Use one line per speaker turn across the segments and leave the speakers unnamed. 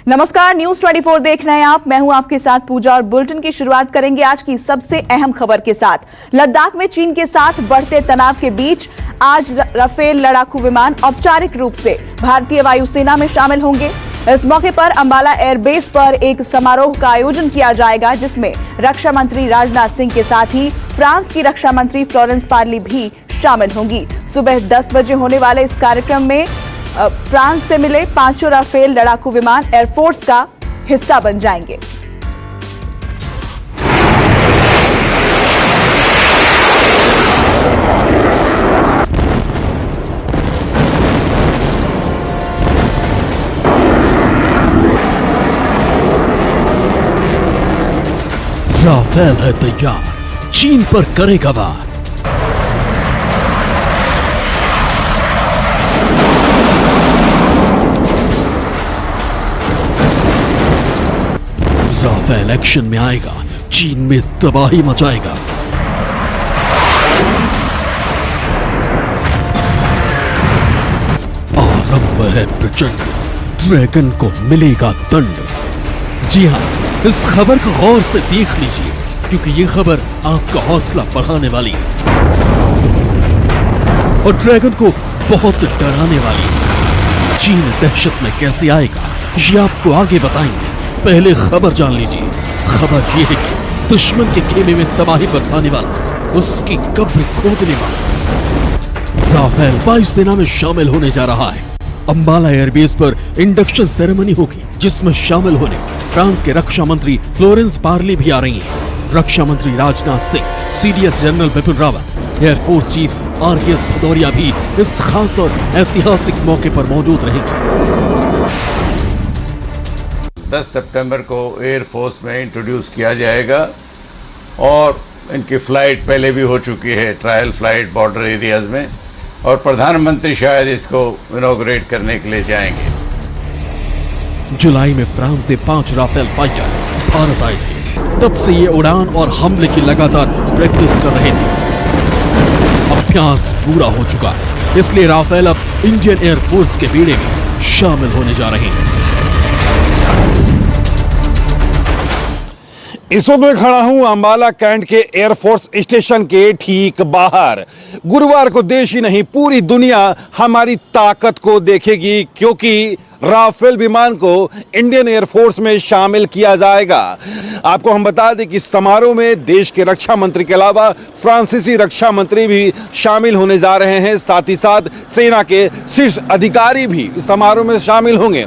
नमस्कार, न्यूज 24 देख रहे हैं आप। मैं हूं आपके साथ पूजा और बुलेटिन की शुरुआत करेंगे आज की सबसे अहम खबर के साथ। लद्दाख में चीन के साथ बढ़ते तनाव के बीच आज राफेल लड़ाकू विमान औपचारिक रूप से भारतीय वायुसेना में शामिल होंगे। इस मौके पर अंबाला एयरबेस पर एक समारोह का आयोजन किया जाएगा, जिसमें रक्षा मंत्री राजनाथ सिंह के साथ ही फ्रांस की रक्षा मंत्री फ्लोरेंस पार्ली भी शामिल होंगी। सुबह 10 बजे होने वाले इस कार्यक्रम में फ्रांस से मिले 5 राफेल लड़ाकू विमान एयरफोर्स का हिस्सा बन जाएंगे।
राफेल है तैयार, चीन पर करेगा वार। राफेल एक्शन में आएगा, चीन में तबाही मचाएगा। आरंभ है प्रचंड, ड्रैगन को मिलेगा दंड। जी हां, इस खबर को गौर से देख लीजिए, क्योंकि ये खबर आपका हौसला बढ़ाने वाली है और ड्रैगन को बहुत डराने वाली है। चीन दहशत में कैसे आएगा, ये आपको आगे बताएंगे। पहले खबर जान लीजिए। खबर यह है कि दुश्मन के खेमे में तबाही बरसाने वाला, उसकी कब्र खोदने वाला राफेल वायुसेना में शामिल होने जा रहा है। अंबाला एयरबेस पर इंडक्शन सेरेमनी होगी, जिसमें शामिल होने फ्रांस के रक्षा मंत्री फ्लोरेंस पार्ली भी आ रही हैं। रक्षा मंत्री Rajnath Singh, CDS general Bipin Rawat, air force chief RKS Bhadauria भी इस खास और ऐतिहासिक मौके पर मौजूद रहेंगे।
10 सितंबर को एयरफोर्स में इंट्रोड्यूस किया जाएगा और इनकी फ्लाइट पहले भी हो चुकी है, ट्रायल फ्लाइट बॉर्डर एरियाज में, और प्रधानमंत्री शायद इसको इनॉग्रेट करने के लिए जाएंगे।
जुलाई में फ्रांस से 5 राफेल फाइटर भारत आए थे। तब से ये उड़ान और हमले की लगातार प्रैक्टिस कर रहे थे। अभ्यास पूरा हो चुका है, इसलिए राफेल अब इंडियन एयरफोर्स के बेड़े में शामिल होने जा रहे हैं।
इस वक्त मैं खड़ा हूं अंबाला कैंट के एयरफोर्स स्टेशन के ठीक बाहर। गुरुवार को देश ही नहीं, पूरी दुनिया हमारी ताकत को देखेगी, क्योंकि राफेल विमान को इंडियन एयरफोर्स में शामिल किया जाएगा। आपको हम बता दें कि इस समारोह में देश के रक्षा मंत्री के अलावा फ्रांसीसी रक्षा मंत्री भी शामिल होने जा रहे हैं। साथ ही साथ सेना के शीर्ष अधिकारी भी इस समारोह में शामिल होंगे।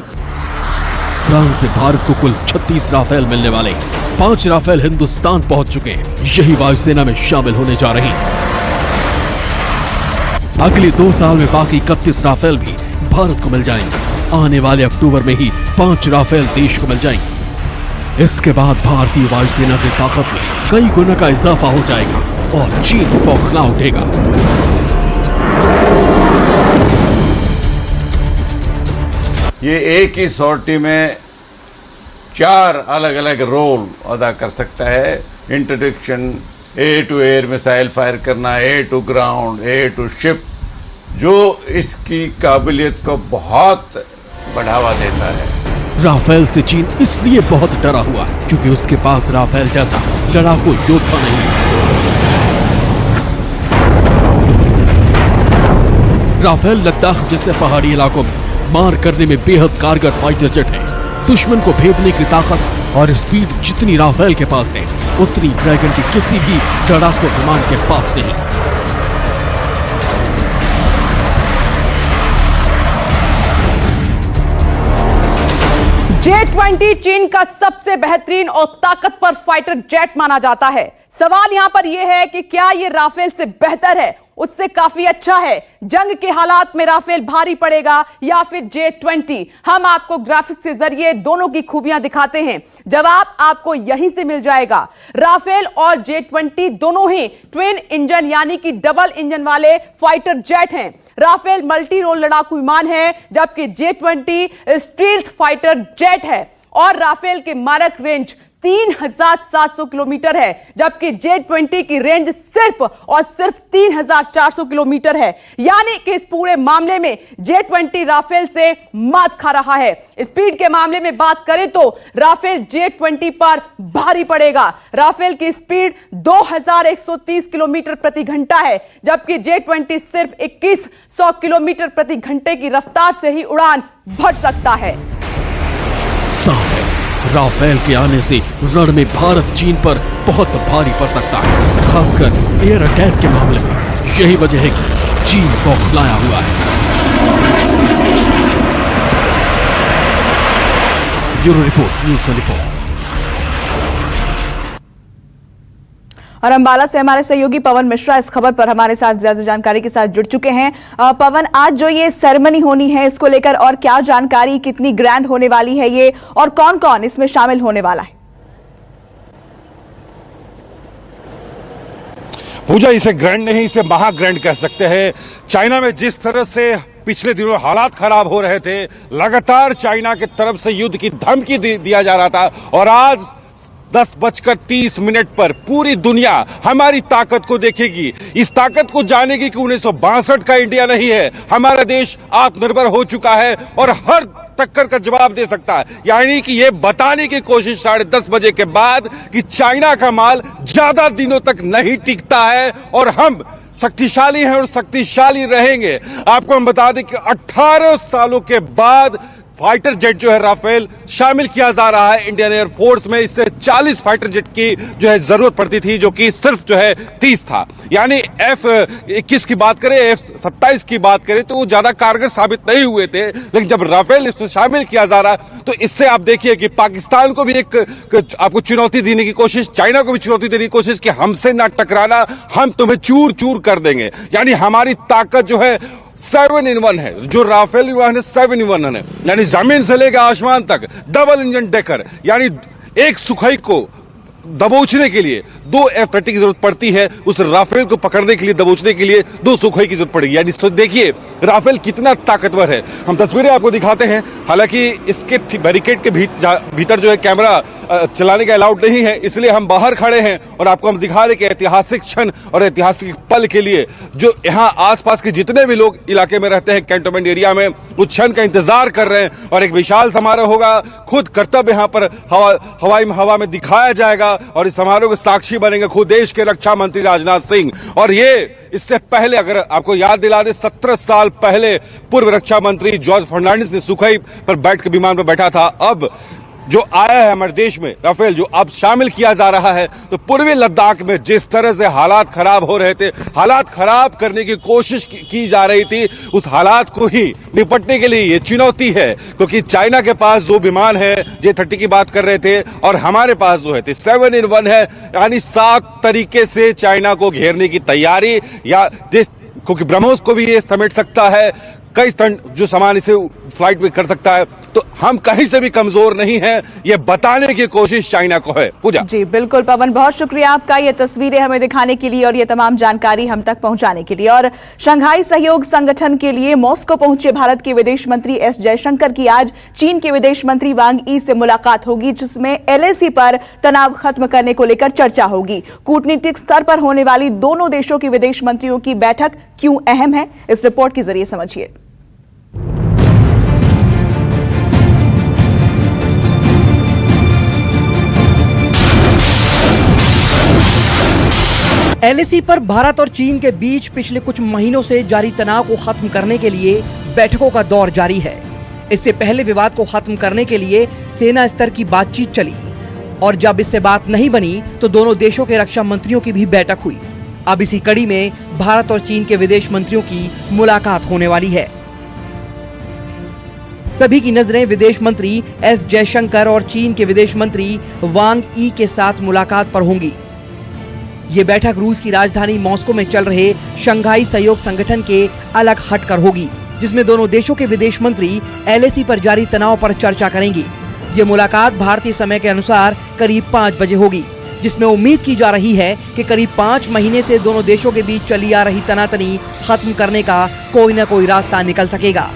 फ्रांस से भारत को कुल 36 राफेल मिलने वाले, 5 राफेल हिंदुस्तान पहुंच चुके हैं। यही वायुसेना में शामिल होने जा रही हैं। अगले 2 साल में बाकी 31 राफेल भी भारत को मिल जाएंगे। आने वाले अक्टूबर में ही 5 राफेल देश को मिल जाएंगे। इसके बाद भारतीय वायुसेना की ताकत में कई गुना का इजाफा हो जाएगा और चीन बौखला उठेगा।
ये एक ही सॉर्टी में 4 अलग अलग रोल अदा कर सकता है। Introduction, air to air missile fire करना, air to ground, air to ship, जो इसकी काबिलियत को बहुत बढ़ावा देता है।
राफेल से चीन इसलिए बहुत डरा हुआ है, क्योंकि उसके पास राफेल जैसा लड़ाकू योद्धा नहीं है। राफेल लद्दाख जैसे पहाड़ी इलाकों में मार करने में बेहद कारगर फाइटर जेट है। दुश्मन को भेदने की ताकत और स्पीड जितनी राफेल के पास है, उतनी ड्रैगन की किसी भी लड़ाकू विमान के पास नहीं।
J-20 चीन का सबसे बेहतरीन और ताकतवर फाइटर जेट माना जाता है। सवाल यहां पर यह है कि क्या यह राफेल से बेहतर है, उससे काफी अच्छा है? जंग के हालात में राफेल भारी पड़ेगा या फिर J-20? हम आपको ग्राफिक्स के जरिए दोनों की खूबियां दिखाते हैं। जवाब आपको यहीं से मिल जाएगा। राफेल और J-20 दोनों ही ट्विन इंजन यानी कि डबल इंजन वाले फाइटर जेट हैं। राफेल मल्टी रोल लड़ाकू विमान है, जबकि J-20 स्टील्थ फाइटर जेट है और राफेल के मारक रेंज
3,700 किलोमीटर है, जबकि J-20 की रेंज सिर्फ और सिर्फ 3,400 किलोमीटर है। यानी कि इस पूरे मामले में J-20 राफेल से मात खा रहा है। स्पीड के मामले में बात करें तो राफेल J-20 पर भारी पड़ेगा। राफेल की स्पीड 2130 किलोमीटर प्रति घंटा है, जबकि J-20 सिर्फ 2100 किलोमीटर प्रति घंटे की रफ्तार से ही उड़ान भर सकता है।
साफ है, राफेल के आने से रण में भारत चीन पर बहुत भारी पड़ सकता है। खासकर एयर अटैक के मामले में यही वजह है कि चीन बौखलाया हुआ है। Bureau report, news 24।
और अंबाला से हमारे सहयोगी पवन मिश्रा इस खबर पर हमारे साथ ज्यादा जानकारी के साथ जुड़ चुके हैं। पवन, आज जो ये सेरेमनी होनी है, इसको लेकर और क्या जानकारी, कितनी ग्रैंड होने वाली है ये, और कौन कौन इसमें शामिल होने वाला है?
पूजा, इसे ग्रैंड नहीं, इसे महा ग्रैंड कह सकते हैं। चाइना में जिस तरह से पिछले दिनों हालात खराब हो रहे थे, लगातार चाइना की तरफ से युद्ध की धमकी दिया जा रहा था, और आज 10:30 पर पूरी दुनिया हमारी ताकत को देखेगी। इस ताकत को जानेगी कि 1962 का इंडिया नहीं है, हमारा देश आत्मनिर्भर हो चुका है और हर टक्कर का जवाब दे सकता है। यानी कि ये बताने की कोशिश 10:30 बजे के बाद कि चाइना का माल ज्यादा दिनों तक नहीं टिकता है और हम शक्तिशाली हैं और शक्तिशाली रहेंगे। आपको हम बता दें कि 18 सालों के बाद फाइटर जेट जो है राफेल शामिल किया जा रहा है इंडियन एयरफोर्स में। इससे 40 फाइटर जेट की जो है जरूरत पड़ती थी, जो कि सिर्फ जो है 30 था। यानी F-21 की बात करें, F-27 की बात करें तो वो ज्यादा कारगर साबित नहीं हुए थे, लेकिन जब राफेल इसमें शामिल किया जा रहा है तो इससे आप देखिए कि पाकिस्तान को भी एक आपको चुनौती देने की कोशिश, चाइना को भी चुनौती देने की कोशिश कि हमसे ना टकराना, हम तुम्हें चूर चूर कर देंगे। यानी हमारी ताकत जो है 7 in 1 है, जो राफेल विमान है 7 in 1 है। यानी जमीन से लेकर आसमान तक डबल इंजन डेकर, यानी एक सुखोई को दबोचने के लिए 2 F-30 की जरूरत पड़ती है, उस राफेल को पकड़ने के लिए, दबोचने के लिए 2 सुखोई की जरूरत पड़ेगी। यानी देखिए राफेल कितना ताकतवर है। हम तस्वीरें आपको दिखाते हैं, हालांकि इसके बैरिकेड के भीतर जो है कैमरा चलाने का अलाउड नहीं है, इसलिए हम बाहर खड़े हैं और आपको हम दिखा रहे कि ऐतिहासिक क्षण और ऐतिहासिक पल के लिए जो यहाँ आसपास के जितने भी लोग इलाके में रहते हैं, कैंटोनमेंट एरिया में, उस क्षण का इंतजार कर रहे हैं। और एक विशाल समारोह होगा, खुद कर्तव्य यहाँ पर हवा में दिखाया जाएगा और इस समारोह के साक्षी बनेंगे खुद देश के रक्षा मंत्री राजनाथ सिंह। और ये इससे पहले अगर आपको याद दिला दे, 17 साल पहले पूर्व रक्षा मंत्री जॉर्ज फर्नांडिस ने सुखोई पर बैठ के विमान पर बैठा था। अब जो आया है हमारे देश में राफेल, जो अब शामिल किया जा रहा है, तो पूर्वी लद्दाख में जिस तरह से हालात खराब हो रहे थे, हालात खराब करने की कोशिश की जा रही थी, उस हालात को ही निपटने के लिए ये चुनौती है। क्योंकि चाइना के पास जो विमान है, J-30 की बात कर रहे थे, और हमारे पास जो है 7 in 1 है, यानी 7 तरीके से चाइना को घेरने की तैयारी, या क्योंकि ब्रह्मोस को भी ये समेट सकता है, कई टन जो सामान इसे फ्लाइट में कर सकता है, तो हम कहीं से भी कमजोर नहीं हैं, ये बताने की कोशिश चाइना को है। पूजा
जी बिल्कुल पवन, बहुत शुक्रिया आपका ये तस्वीरें हमें दिखाने के लिए और ये तमाम जानकारी हम तक पहुंचाने के लिए। और शंघाई सहयोग संगठन के लिए मॉस्को पहुंचे भारत के विदेश मंत्री एस जयशंकर की आज चीन के विदेश मंत्री वांग यी से मुलाकात होगी, जिसमें LAC पर तनाव खत्म करने को लेकर चर्चा होगी। कूटनीतिक स्तर पर होने वाली दोनों देशों के विदेश मंत्रियों की बैठक क्यों अहम है, इस रिपोर्ट के जरिए समझिए।
LAC पर भारत और चीन के बीच पिछले कुछ महीनों से जारी तनाव को खत्म करने के लिए बैठकों का दौर जारी है। इससे पहले विवाद को खत्म करने के लिए सेना स्तर की बातचीत चली और जब इससे बात नहीं बनी तो दोनों देशों के रक्षा मंत्रियों की भी बैठक हुई। अब इसी कड़ी में भारत और चीन के विदेश मंत्रियों की मुलाकात होने वाली है। सभी की नजरें विदेश मंत्री एस जयशंकर और चीन के विदेश मंत्री वांग यी के साथ मुलाकात पर होंगी। ये बैठक रूस की राजधानी मॉस्को में चल रहे शंघाई सहयोग संगठन के अलग हटकर होगी, जिसमें दोनों देशों के विदेश मंत्री LAC पर जारी तनाव पर चर्चा करेंगे। ये मुलाकात भारतीय समय के अनुसार करीब 5 बजे होगी, जिसमें उम्मीद की जा रही है कि करीब 5 महीने से दोनों देशों के बीच चली आ रही तनातनी खत्म करने का कोई न कोई रास्ता निकल सकेगा।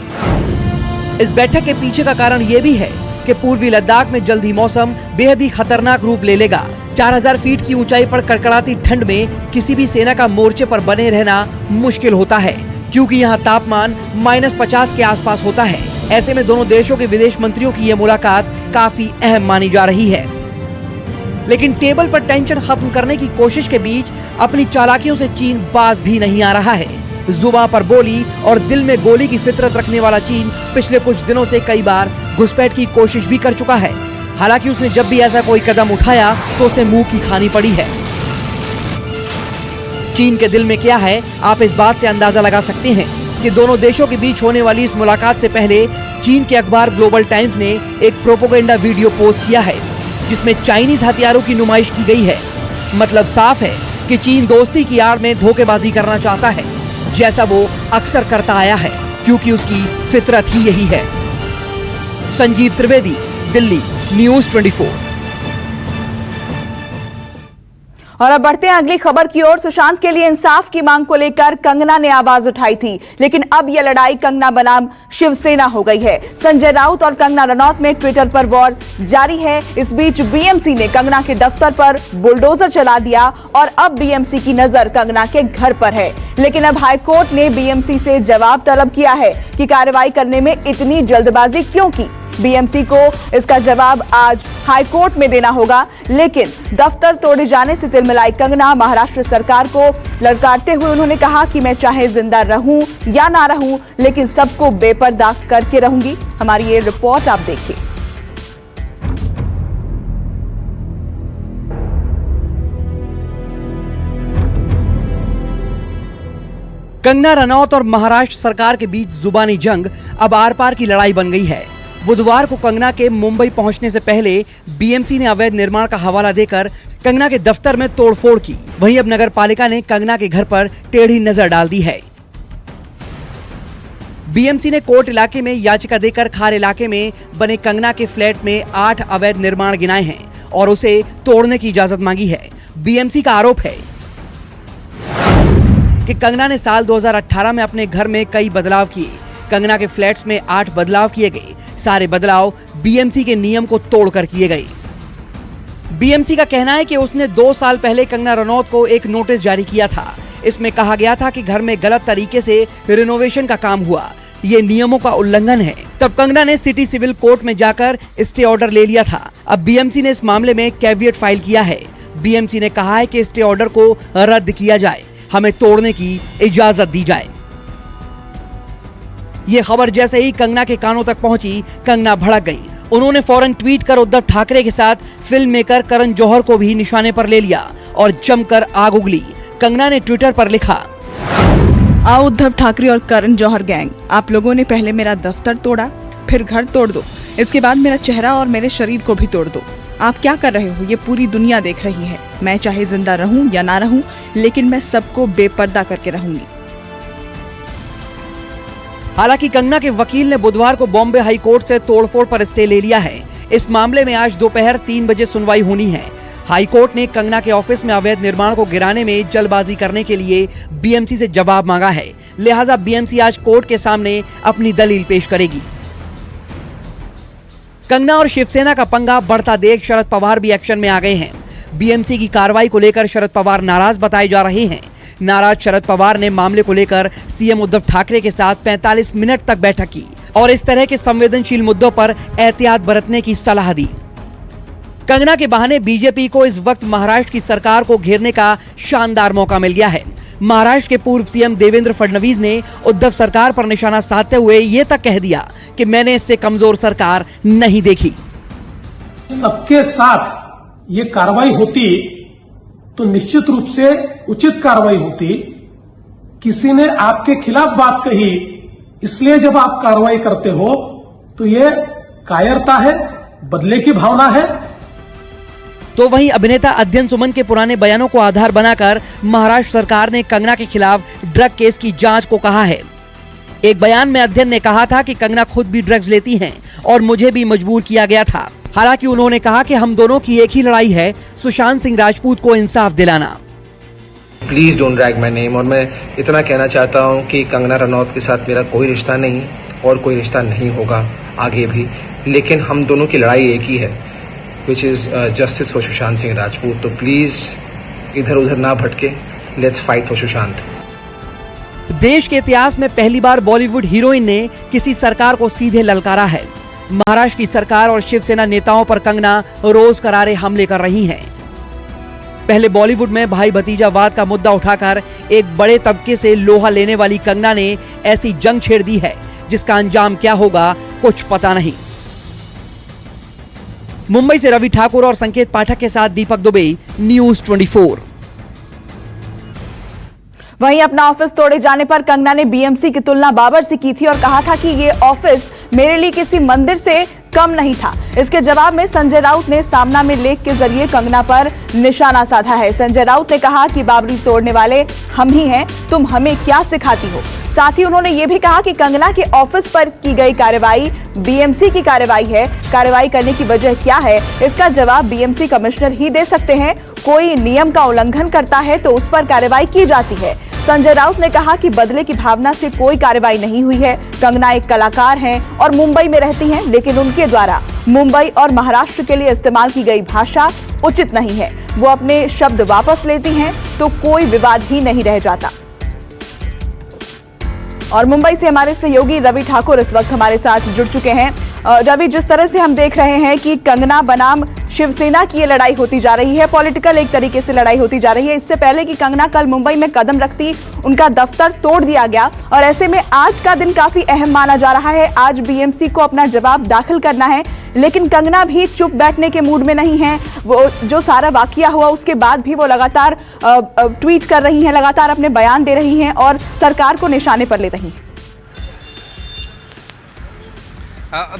इस बैठक के पीछे का कारण ये भी है कि कि पूर्वी लद्दाख में जल्द ही मौसम बेहद ही खतरनाक रूप ले लेगा। 4000 फीट की ऊंचाई पर कड़कड़ाती ठंड में किसी भी सेना का मोर्चे पर बने रहना मुश्किल होता है, क्योंकि यहाँ तापमान -50 के आसपास होता है। ऐसे में दोनों देशों के विदेश मंत्रियों की यह मुलाकात काफी अहम मानी जा रही है। लेकिन टेबल पर टेंशन खत्म करने की कोशिश के बीच अपनी चालाकियों से चीन बाज भी नहीं आ रहा है। जुबान पर बोली और दिल में गोली की फितरत रखने वाला चीन पिछले कुछ दिनों से कई बार घुसपैठ की कोशिश भी कर चुका है। हालांकि उसने जब भी ऐसा कोई कदम उठाया तो उसे मुंह की खानी पड़ी है। चीन के दिल में क्या है, आप इस बात से अंदाजा लगा सकते हैं कि दोनों देशों के बीच होने वाली इस मुलाकात से पहले चीन के अखबार ग्लोबल टाइम्स ने एक प्रोपेगेंडा वीडियो पोस्ट किया है, जिसमें चाइनीज हथियारों की नुमाइश की गई है। मतलब साफ है कि चीन दोस्ती की आड़ में धोखेबाजी करना चाहता है, जैसा वो अक्सर करता आया है, क्योंकि उसकी फितरत ही यही है। संजीव त्रिवेदी, दिल्ली, न्यूज़ 24।
और अब बढ़ते हैं अगली खबर की ओर। सुशांत के लिए इंसाफ की मांग को लेकर कंगना ने आवाज उठाई थी, लेकिन अब यह लड़ाई कंगना बनाम शिवसेना हो गई है। संजय राउत और कंगना रनौत में ट्विटर पर वॉर जारी है। इस बीच बीएमसी ने कंगना के दफ्तर पर बुलडोजर चला दिया और अब बीएमसी की नजर कंगना के घर पर है। लेकिन अब हाईकोर्ट ने बीएमसी से जवाब तलब किया है कि कार्रवाई करने में इतनी जल्दबाजी क्यों की। बीएमसी को इसका जवाब आज हाईकोर्ट में देना होगा। लेकिन दफ्तर तोड़े जाने से तिलमिलाई कंगना महाराष्ट्र सरकार को ललकारते हुए उन्होंने कहा कि मैं चाहे जिंदा रहूं या ना रहूं, लेकिन सबको बेपर्दा करके रहूंगी। हमारी ये रिपोर्ट आप देखिए।
कंगना रनौत और महाराष्ट्र सरकार के बीच जुबानी जंग अब आर पार की लड़ाई बन गई है। बुधवार को कंगना के मुंबई पहुंचने से पहले बीएमसी ने अवैध निर्माण का हवाला देकर कंगना के दफ्तर में तोड़फोड़ की। वहीं अब नगर पालिका ने कंगना के घर पर टेढ़ी नजर डाल दी है। बीएमसी ने कोर्ट इलाके में याचिका देकर खार इलाके में बने कंगना के फ्लैट में 8 अवैध निर्माण गिनाए हैं और उसे तोड़ने की इजाजत मांगी है। बीएमसी का आरोप है कि कंगना ने साल 2018 में अपने घर में कई बदलाव किए। कंगना के फ्लैट्स में 8 बदलाव किए गए। सारे बदलाव बीएमसी के नियम को तोड़कर किए गए। बीएमसी का कहना है कि उसने 2 साल पहले कंगना रनौत को एक नोटिस जारी किया था। इसमें कहा गया था कि घर में गलत तरीके से रिनोवेशन का काम हुआ, ये नियमों का उल्लंघन है। तब कंगना ने सिटी सिविल कोर्ट में जाकर स्टे ऑर्डर ले लिया था। अब बीएमसी ने इस मामले में कैविएट फाइल किया है। बीएमसी ने कहा है कि स्टे ऑर्डर को रद्द किया जाए, हमें तोड़ने की इजाजत दी जाए। ये खबर जैसे ही कंगना के कानों तक पहुंची, कंगना भड़क गई। उन्होंने फौरन ट्वीट कर उद्धव ठाकरे के साथ फिल्म मेकर करण जौहर को भी निशाने पर ले लिया और जमकर आग उगली। कंगना ने ट्विटर पर लिखा,
आओ उद्धव ठाकरे और करण जौहर गैंग, आप लोगों ने पहले मेरा दफ्तर तोड़ा, फिर घर तोड़ दो, इसके बाद मेरा चेहरा और मेरे शरीर को भी तोड़ दो। आप क्या कर रहे हो, ये पूरी दुनिया देख रही है। मैं चाहे जिंदा रहूं या ना रहूं, लेकिन मैं सबको बेपर्दा करके रहूंगी।
हालांकि कंगना के वकील ने बुधवार को बॉम्बे हाई कोर्ट से तोड़फोड़ पर स्टे ले लिया है। इस मामले में आज दोपहर 3 बजे सुनवाई होनी है। हाई कोर्ट ने कंगना के ऑफिस में अवैध निर्माण को गिराने में जल्दबाजी करने के लिए बीएमसी से जवाब मांगा है। लिहाजा बीएमसी आज कोर्ट के सामने अपनी दलील पेश करेगी। कंगना और शिवसेना का पंगा बढ़ता देख शरद पवार भी एक्शन में आ गए हैं। बीएमसी की कार्रवाई को लेकर शरद पवार नाराज बताए जा रहे हैं। नाराज शरद पवार ने मामले को लेकर सीएम उद्धव ठाकरे के साथ 45 मिनट तक बैठक की और इस तरह के संवेदनशील मुद्दों पर एहतियात बरतने की सलाह दी। कंगना के बहाने बीजेपी को इस वक्त महाराष्ट्र की सरकार को घेरने का शानदार मौका मिल गया है। महाराष्ट्र के पूर्व सीएम देवेंद्र फडणवीस ने उद्धव सरकार पर निशाना साधते हुए ये तक कह दिया कि मैंने इससे कमजोर सरकार नहीं देखी।
सबके साथ ये कार्रवाई होती तो निश्चित रूप से उचित कार्रवाई होती। किसी ने आपके खिलाफ बात कही, इसलिए जब आप कार्रवाई करते हो तो ये कायरता है, बदले की भावना है।
तो वहीं अभिनेता अध्ययन सुमन के पुराने बयानों को आधार बनाकर महाराष्ट्र सरकार ने कंगना के खिलाफ ड्रग केस की जांच को कहा है। एक बयान में अध्ययन ने कहा था कि कंगना खुद भी ड्रग्स लेती हैं और मुझे भी मजबूर किया गया था। हालांकि उन्होंने कहा कि हम दोनों की एक ही लड़ाई है, सुशांत सिंह राजपूत को इंसाफ दिलाना।
Please don't drag my name. और मैं इतना कहना चाहता हूं कि कंगना रनौत के साथ मेरा कोई रिश्ता नहीं, और कोई रिश्ता नहीं होगा आगे भी, लेकिन हम दोनों की लड़ाई एक ही है, which is justice for Sushant Singh Rajput. तो प्लीज इधर उधर ना भटके, लेट्स फाइट फॉर सुशांत।
देश के इतिहास में पहली बार बॉलीवुड हीरोइन ने किसी सरकार को सीधे ललकारा है। महाराष्ट्र की सरकार और शिवसेना नेताओं पर कंगना रोज करारे हमले कर रही हैं। पहले बॉलीवुड में भाई भतीजावाद का मुद्दा उठाकर एक बड़े तबके से लोहा लेने वाली कंगना ने ऐसी जंग छेड़ दी है जिसका अंजाम क्या होगा कुछ पता नहीं। मुंबई से रवि ठाकुर और संकेत पाठक के साथ दीपक दुबे, न्यूज़ 24।
वहीं अपना ऑफिस तोड़े जाने पर कंगना ने बीएमसी की तुलना बाबर से की थी और कहा था कि ये ऑफिस मेरे लिए किसी मंदिर से कम नहीं था। इसके जवाब में संजय राउत ने सामना में लेख के जरिए कंगना पर निशाना साधा है। संजय राउत ने कहा कि बाबरी तोड़ने वाले हम ही हैं, तुम हमें क्या सिखाती हो। साथ ही उन्होंने ये भी कहा कि कंगना के ऑफिस पर की गई कार्रवाई बीएमसी की कार्रवाई है। कार्रवाई करने की वजह क्या है, इसका जवाब बीएमसी कमिश्नर ही दे सकते हैं। कोई नियम का उल्लंघन करता है तो उस पर कार्रवाई की जाती है। संजय राउत ने कहा कि बदले की भावना से कोई कार्रवाई नहीं हुई है। कंगना एक कलाकार हैं और मुंबई में रहती हैं, लेकिन उनके द्वारा मुंबई और महाराष्ट्र के लिए इस्तेमाल की गई भाषा उचित नहीं है। वो अपने शब्द वापस लेती हैं तो कोई विवाद ही नहीं रह जाता। और मुंबई से हमारे सहयोगी रवि ठाकुर इस वक्त हमारे साथ जुड़ चुके हैं। रवि, जिस तरह से हम देख रहे हैं कि कंगना बनाम शिवसेना की ये लड़ाई होती जा रही है, पॉलिटिकल एक तरीके से लड़ाई होती जा रही है। इससे पहले कि कंगना कल मुंबई में कदम रखती, उनका दफ्तर तोड़ दिया गया और ऐसे में आज का दिन काफी अहम माना जा रहा है। आज बीएमसी को अपना जवाब दाखिल करना है, लेकिन कंगना भी चुप बैठने के मूड में नहीं है। वो जो सारा वाकया हुआ उसके बाद भी वो लगातार ट्वीट कर रही हैं, लगातार अपने बयान दे रही हैं और सरकार को निशाने पर ले रही हैं।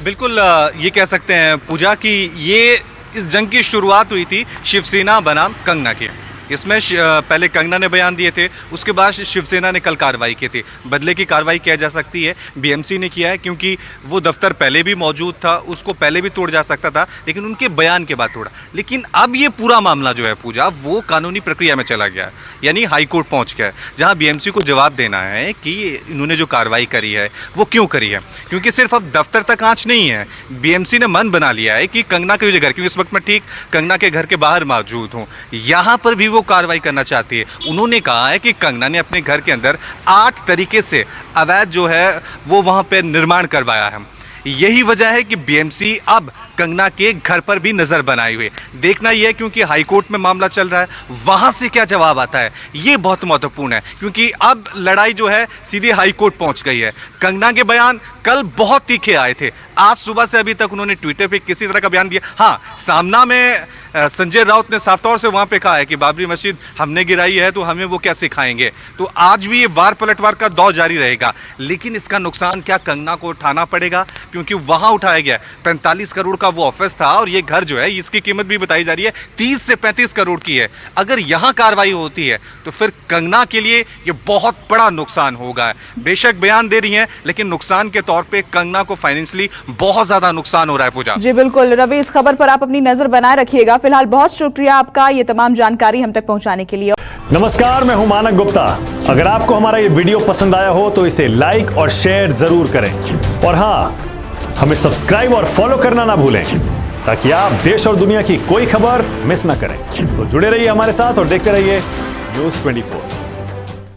बिल्कुल ये कह सकते हैं पूजा कि ये इस जंग की शुरुआत हुई थी शिवसेना बनाम कंगना की। इसमें पहले कंगना ने बयान दिए थे, उसके बाद शिवसेना ने कल कार्रवाई की थी। बदले की कार्रवाई किया जा सकती है, बीएमसी ने किया है क्योंकि वो दफ्तर पहले भी मौजूद था, उसको पहले भी तोड़ जा सकता था, लेकिन उनके बयान के बाद तोड़ा। लेकिन अब ये पूरा मामला जो है पूजा, वो कानूनी प्रक्रिया में चला गया, यानी हाईकोर्ट पहुंच गया, जहां बीएमसी को जवाब देना है कि इन्होंने जो कार्रवाई करी है वो क्यों करी है। क्योंकि सिर्फ अब दफ्तर तक आंच नहीं है, बीएमसी ने मन बना लिया है कि कंगना के घर, क्योंकि इस वक्त मैं ठीक कंगना के घर के बाहर मौजूद हूं, यहां पर भी वो कार्रवाई करना चाहती है। उन्होंने कहा है कि कंगना ने अपने घर के अंदर 8 तरीके से अवैध जो है वो वहां पे निर्माण करवाया है। यही वजह है कि बीएमसी अब कंगना के घर पर भी नजर बनाए हुए। देखना यह है क्योंकि हाईकोर्ट में मामला चल रहा है, वहां से क्या जवाब आता है यह बहुत महत्वपूर्ण है, क्योंकि अब लड़ाई जो है सीधे हाईकोर्ट पहुंच गई है। कंगना के बयान कल बहुत तीखे आए थे, आज सुबह से अभी तक उन्होंने ट्विटर पे किसी तरह का बयान दिया। हाँ, सामना में संजय राउत ने साफ तौर से वहां पे कहा है कि बाबरी मस्जिद हमने गिराई है तो हमें वो क्या सिखाएंगे। तो आज भी ये वार पलटवार का दौर जारी रहेगा, लेकिन इसका नुकसान क्या कंगना को उठाना पड़ेगा, क्योंकि वहां उठाया गया 45 करोड़ का वो ऑफिस था और ये घर जो है इसकी कीमत भी बताई जा रही है 30 से 35 करोड़ की है। अगर यहां कार्रवाई होती है तो फिर कंगना के लिए ये बहुत बड़ा नुकसान होगा। बेशक बयान दे रही है, लेकिन नुकसान के तौर पे कंगना को फाइनेंशियली बहुत ज्यादा नुकसान हो रहा है। पूजा
जी बिल्कुल रवि, इस खबर पर आप अपनी नजर बनाए रखिएगा। फिलहाल बहुत शुक्रिया आपका ये तमाम जानकारी हम तक पहुंचाने के लिए।
नमस्कार, मैं हूं मानक गुप्ता। अगर आपको हमारा ये वीडियो पसंद आया हो तो इसे लाइक और शेयर जरूर करें, और हाँ, हमें सब्सक्राइब और फॉलो करना ना भूलें ताकि आप देश और दुनिया की कोई खबर मिस ना करें। तो जुड़े रहिए हमारे साथ और देखते रहिए न्यूज़ 24।